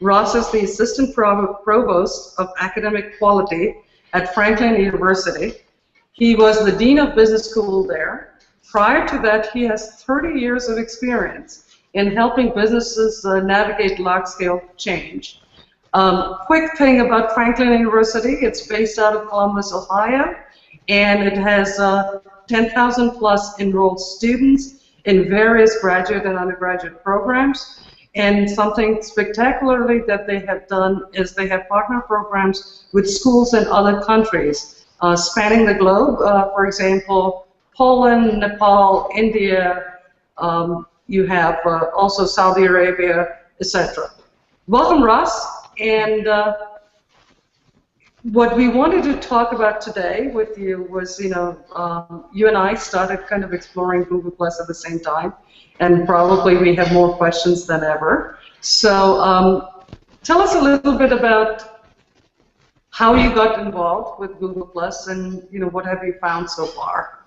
Ross is the Assistant Provost of Academic Quality at Franklin University. He was the Dean of Business School there. Prior to that, he has 30 years of experience in helping businesses navigate large-scale change. Quick thing about Franklin University, it's based out of Columbus, Ohio, and it has 10,000 plus enrolled students in various graduate and undergraduate programs. And something spectacularly that they have done is they have partner programs with schools in other countries, spanning the globe. For example, Poland, Nepal, India, you have also Saudi Arabia, etc. Welcome, Ross. And what we wanted to talk about today with you was, you and I started kind of exploring Google Plus at the same time, and probably we have more questions than ever. So tell us a little bit about how you got involved with Google Plus, and what have you found so far?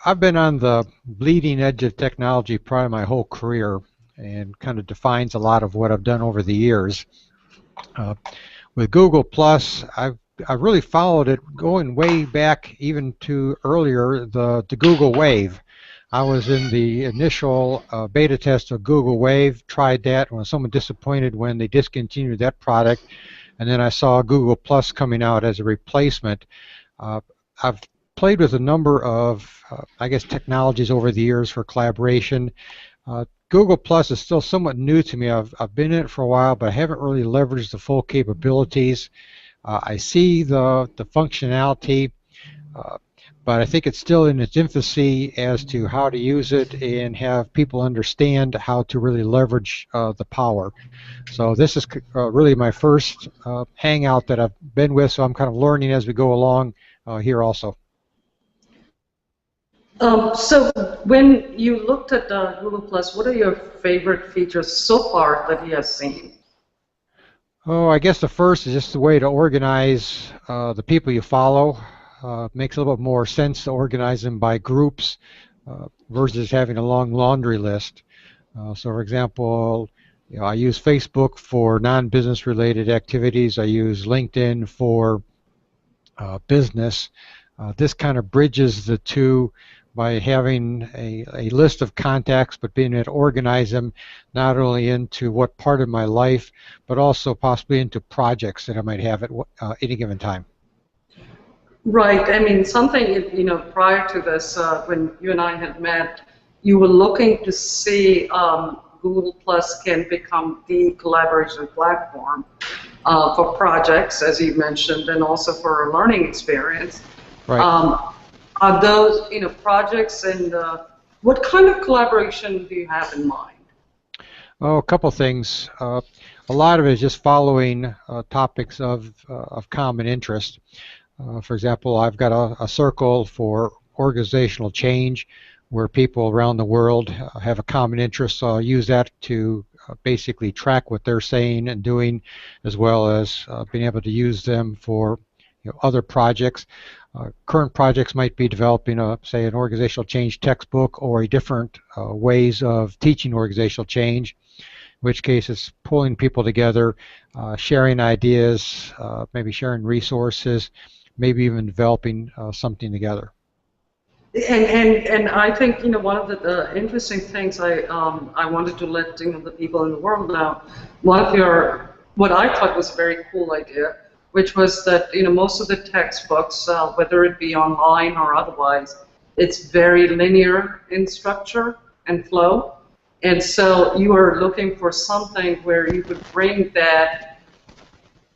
I've been on the bleeding edge of technology probably my whole career, and kind of defines a lot of what I've done over the years. With Google Plus, I've really followed it going way back even to earlier, the Google Wave. I was in the initial beta test of Google Wave, tried that, and was somewhat disappointed when they discontinued that product, and then I saw Google Plus coming out as a replacement. I've played with a number of, I guess, technologies over the years for collaboration. Google Plus is still somewhat new to me. I've been in it for a while, but I haven't really leveraged the full capabilities. I see the functionality, but I think it's still in its infancy as to how to use it and have people understand how to really leverage the power. So this is really my first hangout that I've been with, so I'm kind of learning as we go along here also. So when you looked at Google Plus, what are your favorite features so far that you have seen? Oh, I guess the first is just the way to organize the people you follow. Makes a little bit more sense to organize them by groups versus having a long laundry list. So for example, I use Facebook for non-business related activities. I use LinkedIn for business. This kind of bridges the two by having a list of contacts, but being able to organize them not only into what part of my life, but also possibly into projects that I might have at any given time. Right. I mean, something, prior to this, when you and I had met, you were looking to see Google Plus can become the collaboration platform for projects, as you mentioned, and also for a learning experience. Right. Are those, projects, and what kind of collaboration do you have in mind? Oh, a couple things. A lot of it is just following topics of common interest. For example, I've got a circle for organizational change where people around the world have a common interest, so I'll use that to basically track what they're saying and doing, as well as being able to use them for other projects. Current projects might be developing, say, an organizational change textbook or a different ways of teaching organizational change, in which case it's pulling people together, sharing ideas, maybe sharing resources, maybe even developing something together. And I think one of the interesting things I wanted to let the people in the world know, what I thought was a very cool idea, which was that most of the textbooks, whether it be online or otherwise, it's very linear in structure and flow, and so you are looking for something where you could bring that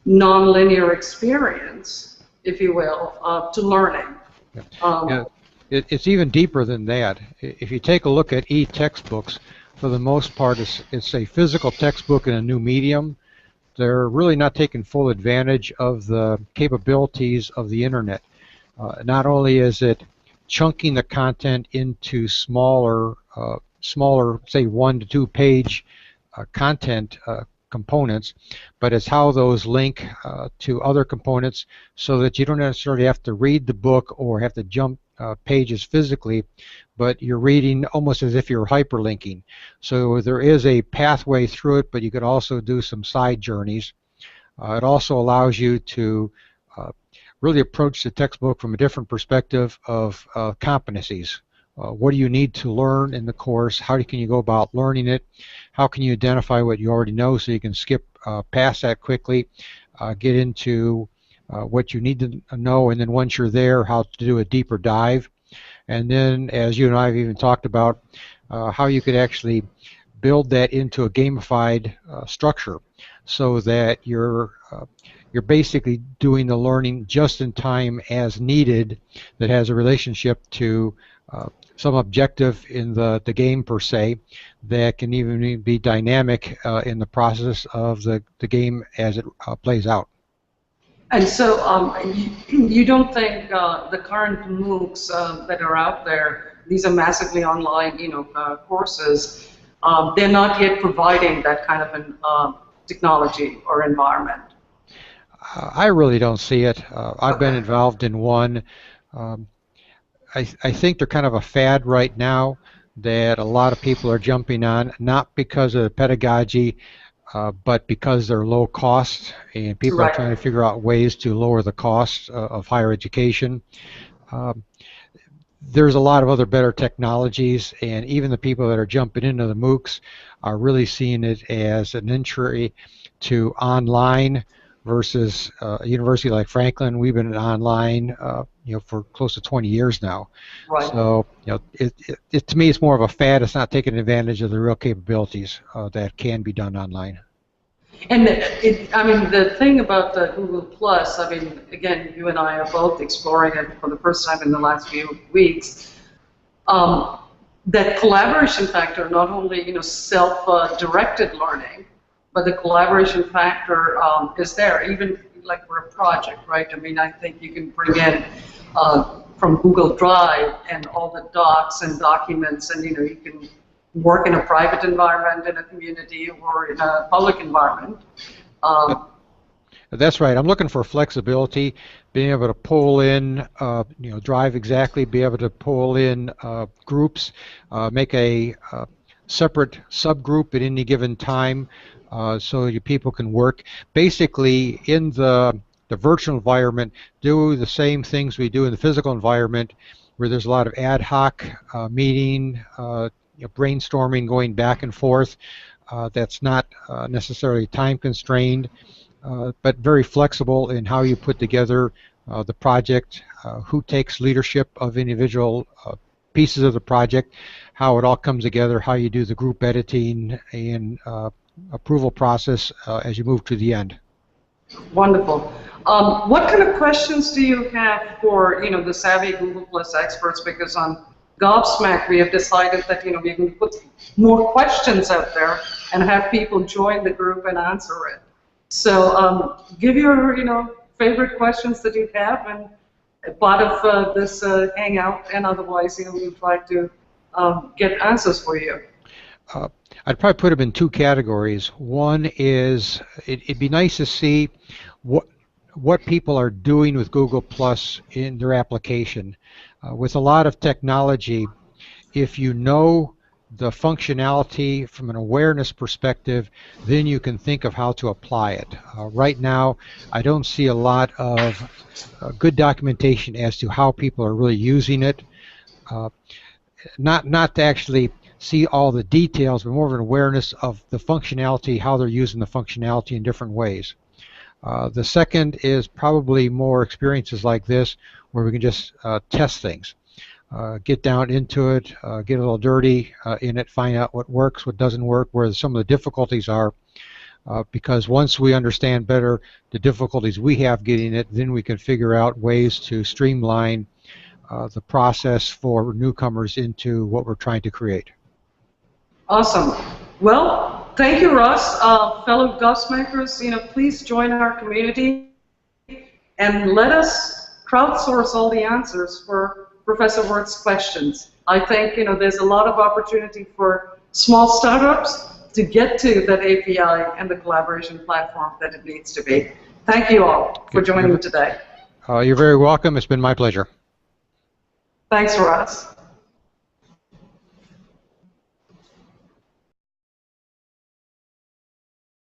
nonlinear experience, if you will, to learning. Yeah. It's even deeper than that. If you take a look at e-textbooks, for the most part, it's a physical textbook in a new medium. They're really not taking full advantage of the capabilities of the internet. Not only is it chunking the content into smaller, say 1 to 2 page content components, but it's how those link to other components so that you don't necessarily have to read the book or have to jump pages physically, but you're reading almost as if you're hyperlinking. So there is a pathway through it, but you could also do some side journeys. It also allows you to really approach the textbook from a different perspective of competencies. What do you need to learn in the course? How can you go about learning it? How can you identify what you already know so you can skip past that quickly, get into what you need to know, and then once you're there, how to do a deeper dive. And then, as you and I have even talked about, how you could actually build that into a gamified structure so that you're basically doing the learning just in time as needed that has a relationship to some objective in the game per se that can even be dynamic in the process of the game as it plays out. And so you don't think the current MOOCs that are out there, these are massively online, courses, they're not yet providing that kind of an technology or environment? I really don't see it. I've been involved in one. I think they're kind of a fad right now that a lot of people are jumping on, not because of the pedagogy, but because they're low cost, and people are trying to figure out ways to lower the cost of higher education. There's a lot of other better technologies, and even the people that are jumping into the MOOCs are really seeing it as an entry to online versus a university like Franklin. We've been online for close to 20 years now. Right. So it to me it's more of a fad. It's not taking advantage of the real capabilities that can be done online. And the thing about the Google Plus, again, you and I are both exploring it for the first time in the last few weeks. That collaboration factor, not only self-directed learning, but the collaboration factor is there, even like for a project, right? I think you can bring in from Google Drive and all the docs and documents, and you can work in a private environment, in a community, or in a public environment. That's right. I'm looking for flexibility, being able to pull in, Drive exactly, be able to pull in groups, make a separate subgroup at any given time, so your people can work. Basically, in the virtual environment, do the same things we do in the physical environment, where there's a lot of ad hoc meeting, brainstorming going back and forth. That's not necessarily time constrained, but very flexible in how you put together the project, who takes leadership of individual pieces of the project, how it all comes together, how you do the group editing and approval process as you move to the end. Wonderful. What kind of questions do you have for the savvy Google Plus experts? Because on Gobsmacked, we have decided that we can put more questions out there and have people join the group and answer it. So give your favorite questions that you have, and part of this hangout, and otherwise we'll try to get answers for you. I'd probably put them in two categories. One is it'd be nice to see what people are doing with Google Plus in their application. With a lot of technology, if you know the functionality from an awareness perspective, then you can think of how to apply it. Right now, I don't see a lot of good documentation as to how people are really using it. Not to actually see all the details, but more of an awareness of the functionality, how they're using the functionality in different ways. The second is probably more experiences like this where we can just test things. Get down into it, get a little dirty in it, find out what works, what doesn't work, where some of the difficulties are, because once we understand better the difficulties we have getting it, then we can figure out ways to streamline the process for newcomers into what we're trying to create. Awesome. Well, thank you, Ross. Fellow Gobsmackers, please join our community and let us crowdsource all the answers for Professor Wirth's questions. I think there's a lot of opportunity for small startups to get to that API and the collaboration platform that it needs to be. Thank you all for joining today. You're very welcome. It's been my pleasure. Thanks, Ross.